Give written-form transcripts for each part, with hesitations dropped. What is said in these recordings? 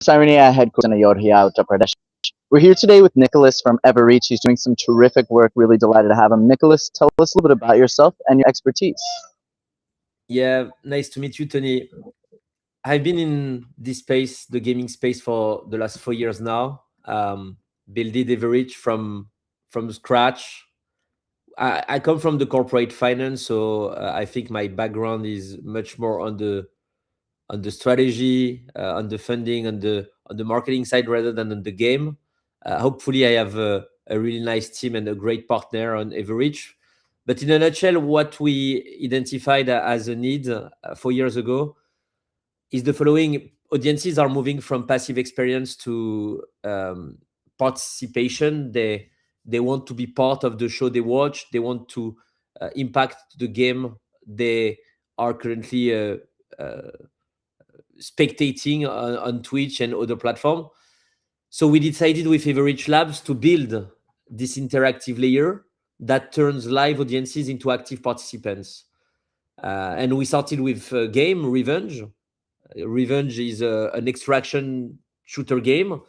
Cyrenia headquarters in Ayodhya, Uttar Pradesh. We're here today with Nicholas from Everreach. He's doing some terrific work. Really delighted to have him. Nicholas, tell us a little bit about yourself and your expertise. Yeah, nice to meet you, Tony. I've been in this space, the gaming space, for the last 4 years now. Builded Everreach from scratch. I come from the corporate finance, so I think my background is much more on the strategy, on the funding, on the marketing side rather than on the game. Hopefully, I have a really nice team and a great partner on Everreach. But in a nutshell, what we identified as a need 4 years ago is the following: audiences are moving from passive experience to participation. They want to be part of the show they watch. They want to impact the game they are currently spectating on Twitch and other platforms. So we decided with Everreach Labs to build this interactive layer that turns live audiences into active participants. And we started with a game, Revenge. Revenge is an extraction shooter game,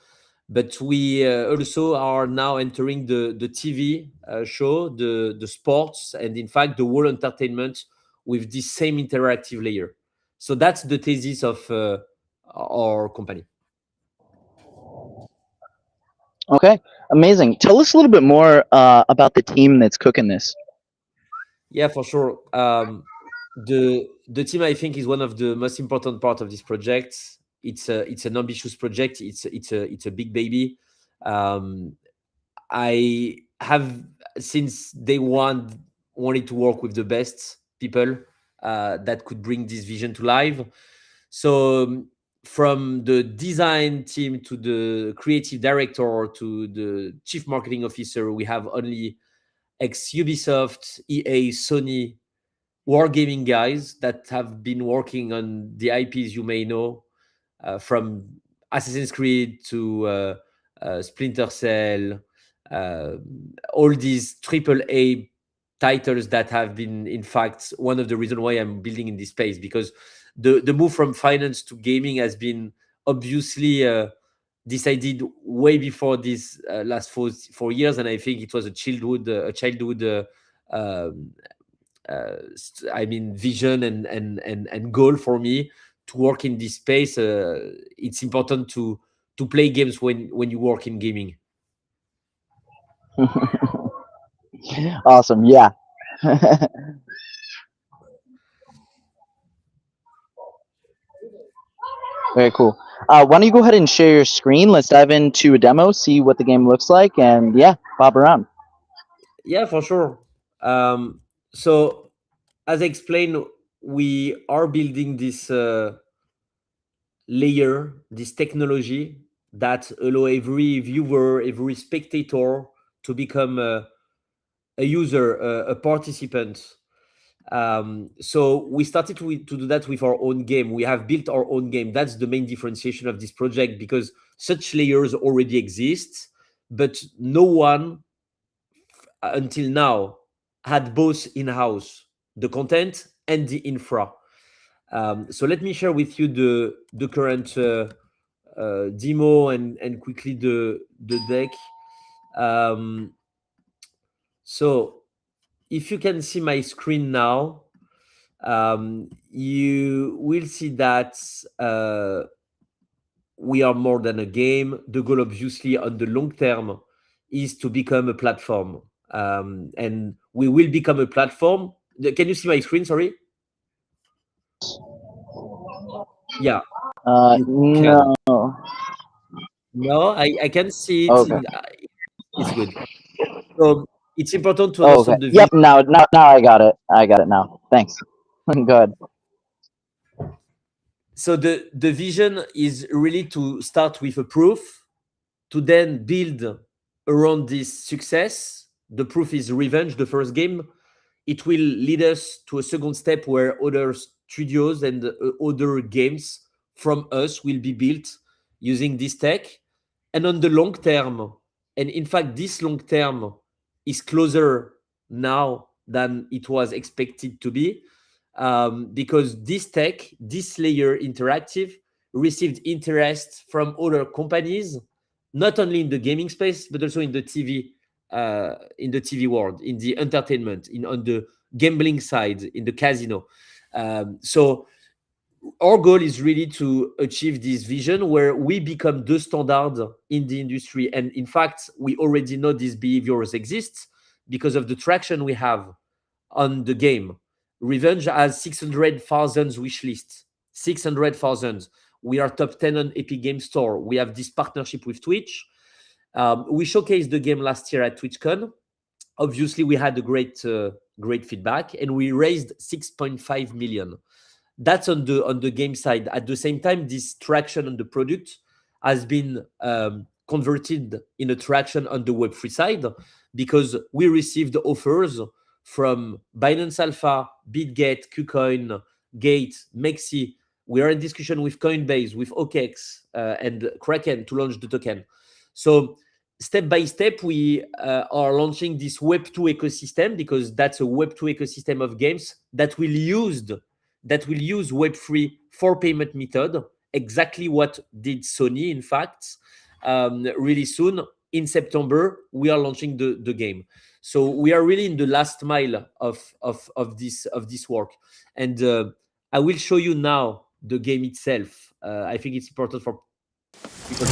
but we also are now entering the TV show, the sports, and in fact the world entertainment with this same interactive layer. So that's the thesis of our company. Okay, amazing. Tell us a little bit more about the team that's cooking this. Yeah, for sure. The team, I think, is one of the most important part of this project. It's an ambitious project. It's a big baby. Um, I have since day one wanted to work with the best people that could bring this vision to life. So from the design team to the creative director to the chief marketing officer, we have only ex Ubisoft, EA, Sony, wargaming guys that have been working on the IPs you may know, from Assassin's Creed to Splinter Cell, uh, all these triple A titles that have been, in fact, one of the reasons why I'm building in this space, because the move from finance to gaming has been obviously decided way before these last 4 years, and I think it was a childhood um, I mean, vision and goal for me to work in this space. It's important to play games when you work in gaming. Awesome. Yeah. Very cool. Why don't you go ahead and share your screen? Let's dive into a demo, see what the game looks like, and yeah, bob around. Yeah, for sure. So, as I explained, we are building this layer, this technology that allow every viewer, every spectator to become a user, a participant. So we started to do that with our own game. We have built our own game. That's the main differentiation of this project, because such layers already exist, but no one until now had both in-house the content and the infra. So let me share with you the current demo and quickly the deck. Um, so if you can see my screen now, you will see that we are more than a game. The goal, obviously, on the long term is to become a platform. And we will become a platform. Can you see my screen? Sorry. Yeah, you can. No. No, I can see it. Okay. It's good. So it's important to Oh, okay. understand the Yep. vision. Now I got it. I got it now. Thanks. Good. So the vision is really to start with a proof, to then build around this success. The proof is Revenge, the first game. It will lead us to a second step where other studios and other games from us will be built using this tech. And on the long term, and in fact, this long term is closer now than it was expected to be, because this tech, this layer interactive, received interest from other companies, not only in the gaming space but also in the TV world, in the entertainment, on the gambling side, in the casino. So our goal is really to achieve this vision where we become the standard in the industry. And in fact, we already know these behaviors exist because of the traction we have on the game. Revenge has 600,000 wish lists. 600,000. We are top 10 on Epic Game Store. We have this partnership with Twitch. We showcased the game last year at TwitchCon. Obviously, we had a great feedback, and we raised 6.5 million. That's on the game side. At the same time, this traction on the product has been converted in a traction on the Web3 side, because we received offers from Binance Alpha, BitGet, KuCoin, Gate, Mexi. We are in discussion with Coinbase, with OKEx, and Kraken to launch the token. So step by step, we are launching this Web2 ecosystem, because that's a Web2 ecosystem of games that will use Web3 for payment method, exactly what did Sony, in fact. Really soon, in September, we are launching the game. So we are really in the last mile of this work. And I will show you now the game itself. I think it's important for people.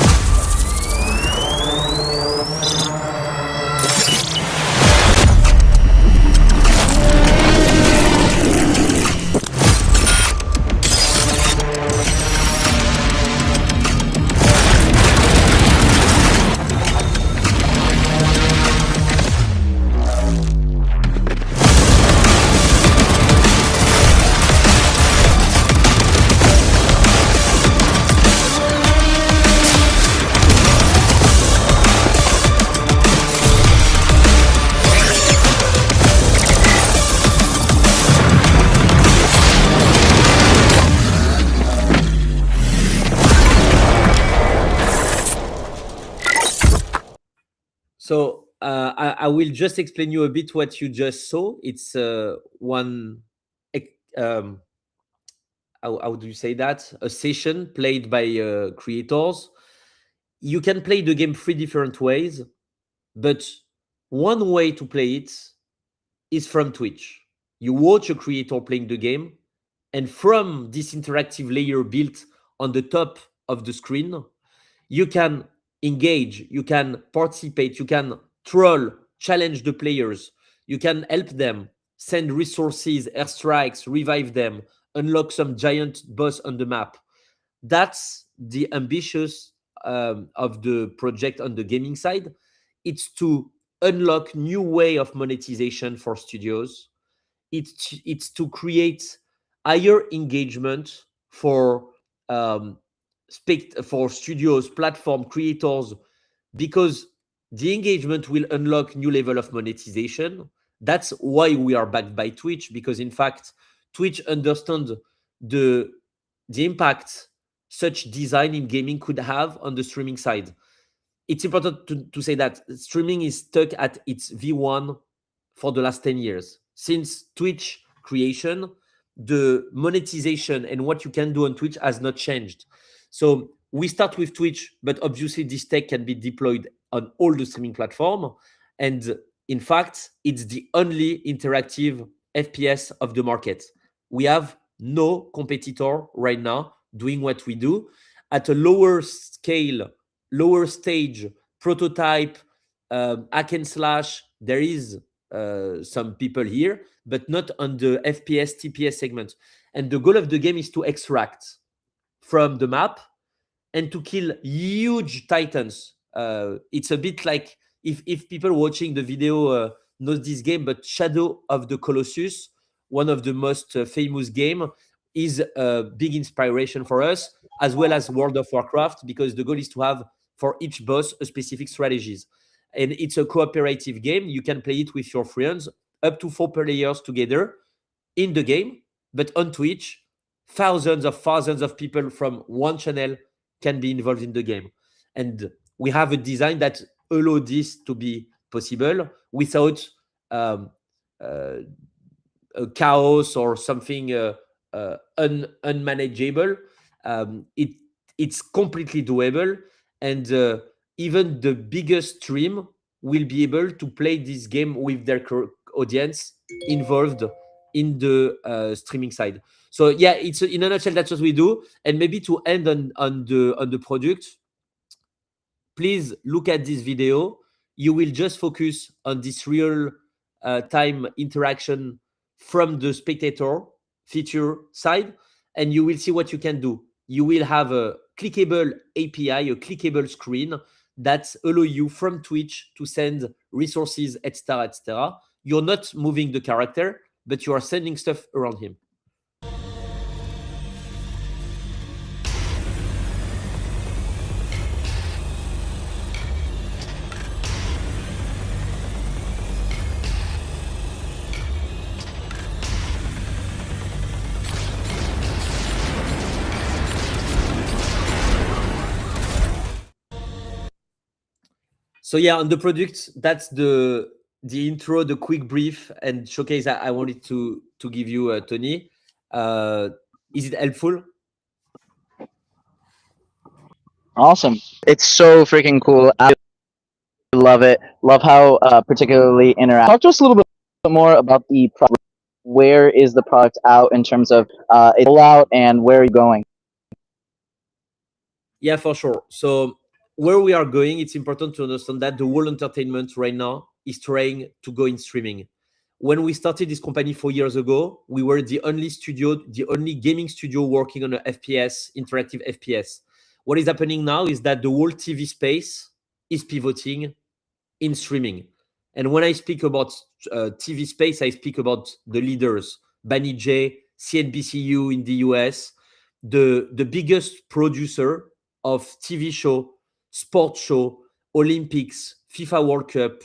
So I will just explain you a bit what you just saw. It's one, how do you say that? A session played by creators. You can play the game 3 different ways, but one way to play it is from Twitch. You watch a creator playing the game, and from this interactive layer built on the top of the screen, you can engage, you can participate, you can troll, challenge the players, you can help them, send resources, airstrikes, revive them, unlock some giant boss on the map. That's the ambitious of the project on the gaming side. It's to unlock new way of monetization for studios. It's to create higher engagement for for studios, platform creators, because the engagement will unlock new level of monetization. That's why we are backed by Twitch, because in fact, Twitch understands the impact such design in gaming could have on the streaming side. It's important to say that streaming is stuck at its V1 for the last 10 years. Since Twitch creation, the monetization and what you can do on Twitch has not changed. So we start with Twitch, but obviously this tech can be deployed on all the streaming platform. And in fact, it's the only interactive FPS of the market. We have no competitor right now doing what we do at a lower scale, lower stage, prototype, hack and slash. There is some people here, but not on the FPS, TPS segment. And the goal of the game is to extract from the map and to kill huge titans. It's a bit like, if people watching the video knows this game, but Shadow of the Colossus, one of the most famous game, is a big inspiration for us, as well as World of Warcraft, because the goal is to have for each boss a specific strategies. And it's a cooperative game. You can play it with your friends, up to 4 players together in the game, but on Twitch, thousands of people from one channel can be involved in the game. And we have a design that allows this to be possible without a chaos or something unmanageable. it's completely doable, and even the biggest stream will be able to play this game with their audience involved in the streaming side. So yeah, it's in a nutshell, that's what we do. And maybe to end on the product, please look at this video. You will just focus on this real time interaction from the spectator feature side, and you will see what you can do. You will have a clickable API, a clickable screen that allow you from Twitch to send resources, etc., etc. You're not moving the character, but you are sending stuff around him. So yeah, on the product, that's the intro, the quick brief and showcase I wanted to give you, Tony. Is it helpful? Awesome. It's so freaking cool. I love it. Love how particularly interactive. Talk to us a little bit more about the product. Where is the product out in terms of its rollout, and where are you going? Yeah, for sure. So where we are going, it's important to understand that the whole entertainment right now is trying to go in streaming. When we started this company 4 years ago, we were the only gaming studio working on an FPS, interactive FPS. What is happening now is that the whole TV space is pivoting in streaming. And when I speak about TV space, I speak about the leaders, Banijay, CNBCU in the US, the biggest producer of TV show, sports show, Olympics, FIFA World Cup,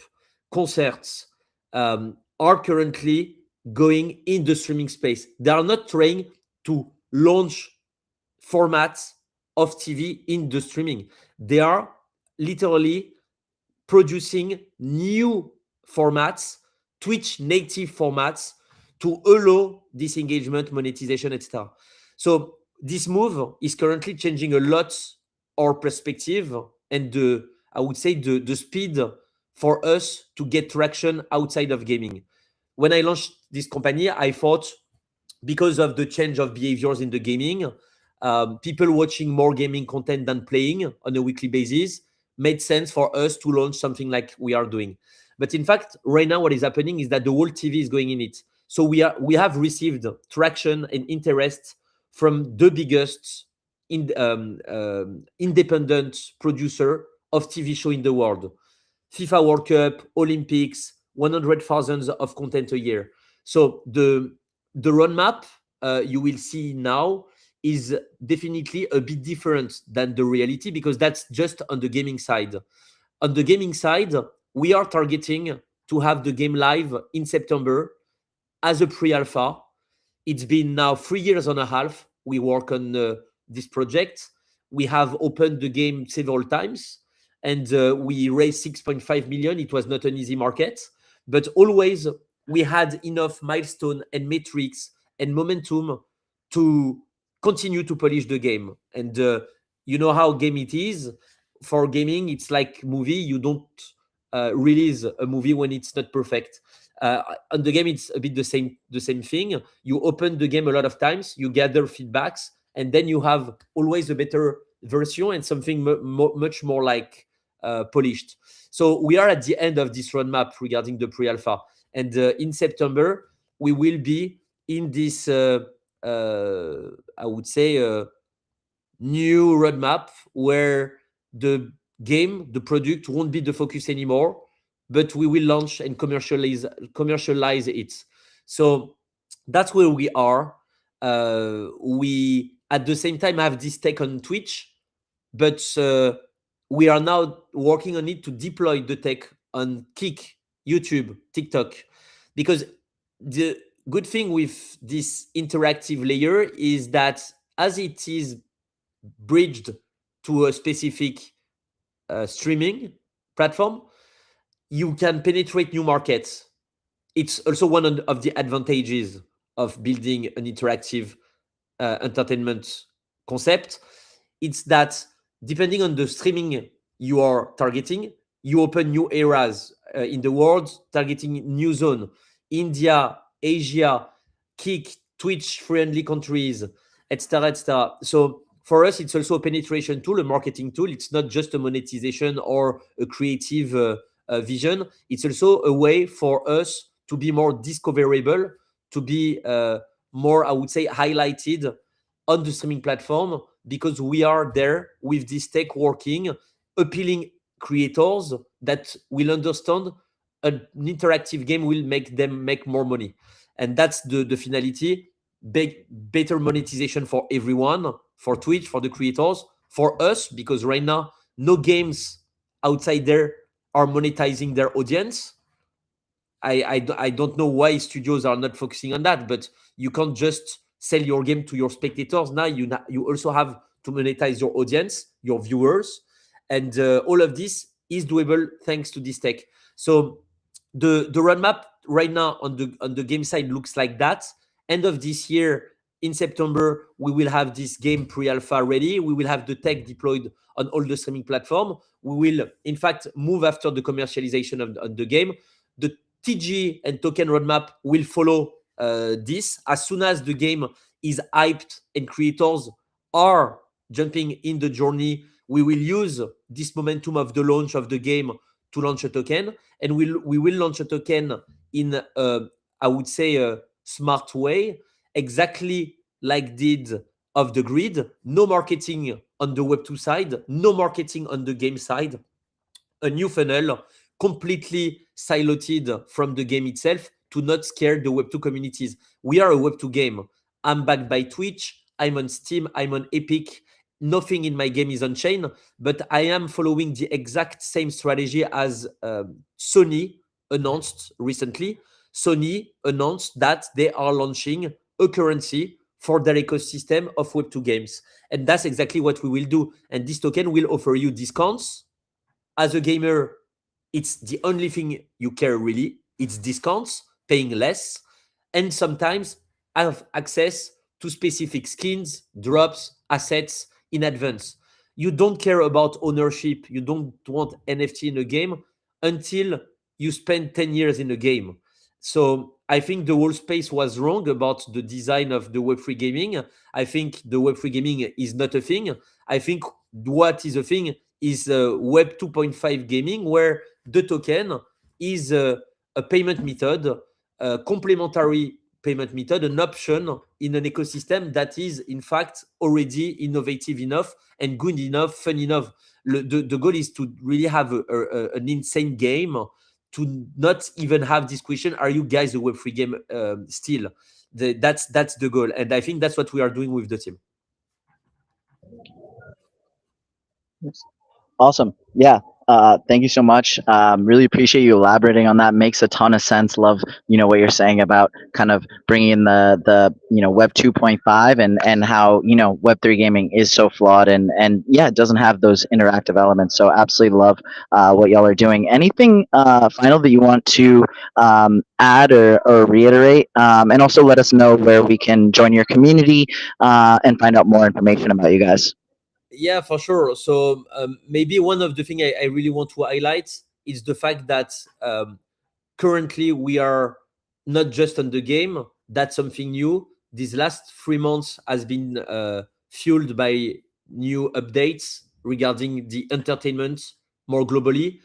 concerts, are currently going in the streaming space. They are not trying to launch formats of TV in the streaming. They are literally producing new formats, Twitch native formats, to allow this engagement, monetization, etc. So this move is currently changing a lot our perspective and I would say the speed for us to get traction outside of gaming. When I launched this company, I thought, because of the change of behaviors in the gaming, people watching more gaming content than playing on a weekly basis, made sense for us to launch something like we are doing. But in fact, right now, what is happening is that the whole TV is going in it. So we have received traction and interest from the biggest independent producer of TV show in the world. FIFA World Cup, Olympics, 100,000 of content a year. So the roadmap you will see now is definitely a bit different than the reality, because that's just on the gaming side. On the gaming side, we are targeting to have the game live in September as a pre-alpha. It's been now 3 years and a half we work on this project. We have opened the game several times, and we raised 6.5 million. It was not an easy market, but always we had enough milestone and metrics and momentum to continue to polish the game. And you know how game it is. For gaming, it's like movie. You don't release a movie when it's not perfect. On the game, it's a bit the same thing. You open the game a lot of times, you gather feedbacks, and then you have always a better version and something much more like polished. So we are at the end of this roadmap regarding the pre-alpha, and in September we will be in this I would say new roadmap where the game, the product, won't be the focus anymore, but we will launch and commercialize it. So that's where we are. We at the same time have this tech on Twitch, but we are now working on it to deploy the tech on Kick, YouTube, TikTok, because the good thing with this interactive layer is that as it is bridged to a specific streaming platform, you can penetrate new markets. It's also one of the advantages of building an interactive entertainment concept, it's that depending on the streaming you are targeting, you open new eras in the world, targeting new zone, India, Asia, Kick, Twitch friendly countries, etc., etc. So for us, it's also a penetration tool, a marketing tool. It's not just a monetization or a creative vision. It's also a way for us to be more discoverable, to be more, I would say, highlighted on the streaming platform, because we are there with this tech working, appealing creators that will understand an interactive game will make them make more money. And that's the finality. Better monetization for everyone, for Twitch, for the creators, for us, because right now no games outside there are monetizing their audience. I don't know why studios are not focusing on that, but you can't just sell your game to your spectators. Now you also have to monetize your audience, your viewers, and all of this is doable thanks to this tech. So the roadmap right now on the game side looks like that. End of this year, in September, we will have this game pre-alpha ready. We will have the tech deployed on all the streaming platform. We will, in fact, move after the commercialization of the game. The TG and token roadmap will follow this. As soon as the game is hyped and creators are jumping in the journey, we will use this momentum of the launch of the game to launch a token, and we will launch a token in I would say a smart way, exactly like did Off the Grid. No marketing on the Web2 side, no marketing on the game side. A new funnel, completely siloed from the game itself to not scare the Web2 communities. We are a Web2 game. I'm backed by Twitch. I'm on Steam. I'm on Epic. Nothing in my game is on chain, but I am following the exact same strategy as Sony announced recently. Sony announced that they are launching a currency for their ecosystem of Web2 games. And that's exactly what we will do. And this token will offer you discounts. As a gamer, it's the only thing you care really. It's discounts, paying less, and sometimes have access to specific skins, drops, assets in advance. You don't care about ownership. You don't want NFT in a game until you spend 10 years in a game. So I think the whole space was wrong about the design of the Web3 gaming. I think the Web3 gaming is not a thing. I think what is a thing is Web 2.5 gaming, where the token is a payment method, a complementary payment method, an option in an ecosystem that is, in fact, already innovative enough and good enough, fun enough. The goal is to really have an insane game, to not even have this question, are you guys a Web3 game still? That's the goal. And I think that's what we are doing with the team. Awesome. Yeah. Thank you so much. Really appreciate you elaborating on that. Makes a ton of sense. Love, what you're saying about kind of bringing in the Web 2.5 and how, Web 3 gaming is so flawed and yeah, it doesn't have those interactive elements. So absolutely love what y'all are doing. Anything final that you want to add or reiterate? And also let us know where we can join your community and find out more information about you guys. Yeah, for sure. So maybe one of the things I really want to highlight is the fact that currently we are not just on the game. That's something new. These last 3 months has been fueled by new updates regarding the entertainment more globally.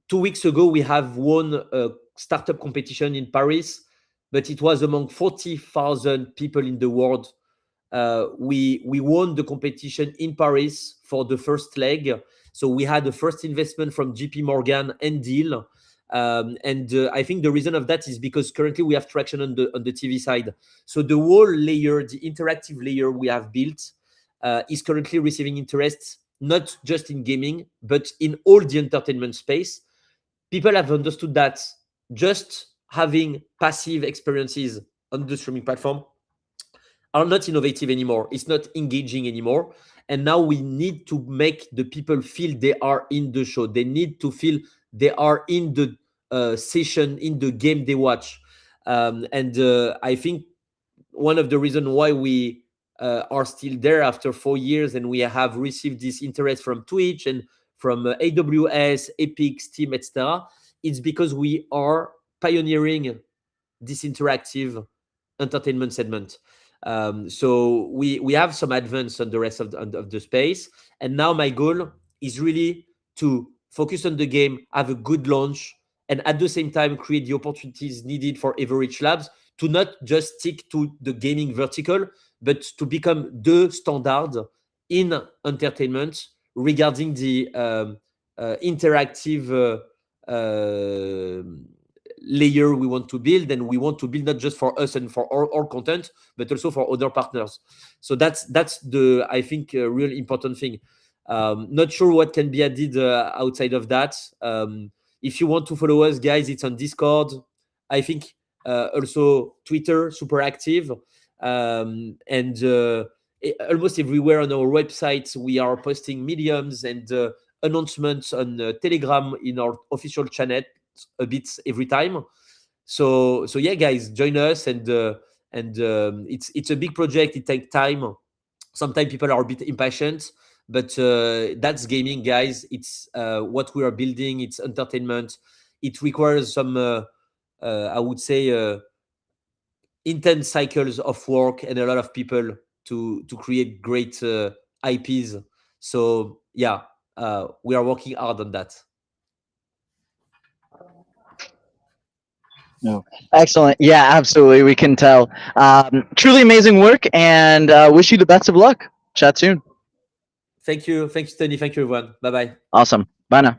2 weeks ago, we have won a startup competition in Paris, but it was among 40,000 people in the world. We won the competition in Paris for the first leg. So we had the first investment from JP Morgan and Deal. And I think the reason of that is because currently we have traction on the TV side. So the whole layer, the interactive layer we have built is currently receiving interest, not just in gaming, but in all the entertainment space. People have understood that just having passive experiences on the streaming platform are not innovative anymore. It's not engaging anymore. And now we need to make the people feel they are in the show. They need to feel they are in the session, in the game they watch. And I think one of the reasons why we are still there after 4 years, and we have received this interest from Twitch and from AWS, Epic, Steam, etc., it's because we are pioneering this interactive entertainment segment. So we have some advance on the rest of the space, and now my goal is really to focus on the game, have a good launch, and at the same time create the opportunities needed for Everreach Labs to not just stick to the gaming vertical, but to become the standard in entertainment regarding the interactive layer we want to build, and we want to build not just for us and for our content, but also for other partners. So that's the, I think, real important thing. Not sure what can be added outside of that. If you want to follow us, guys, it's on Discord. I think also Twitter, super active, and almost everywhere on our website we are posting mediums and announcements on Telegram in our official channel a bit every time. So yeah, guys, join us, and it's a big project. It takes time. Sometimes people are a bit impatient, but that's gaming, guys. It's what we are building. It's entertainment. It requires some, I would say, intense cycles of work and a lot of people to create great IPs. So yeah, we are working hard on that. No. Excellent. Yeah, absolutely. We can tell. Truly amazing work, and wish you the best of luck. Chat soon. Thank you, Tony. Thank you, everyone. Bye bye. Awesome. Bye now.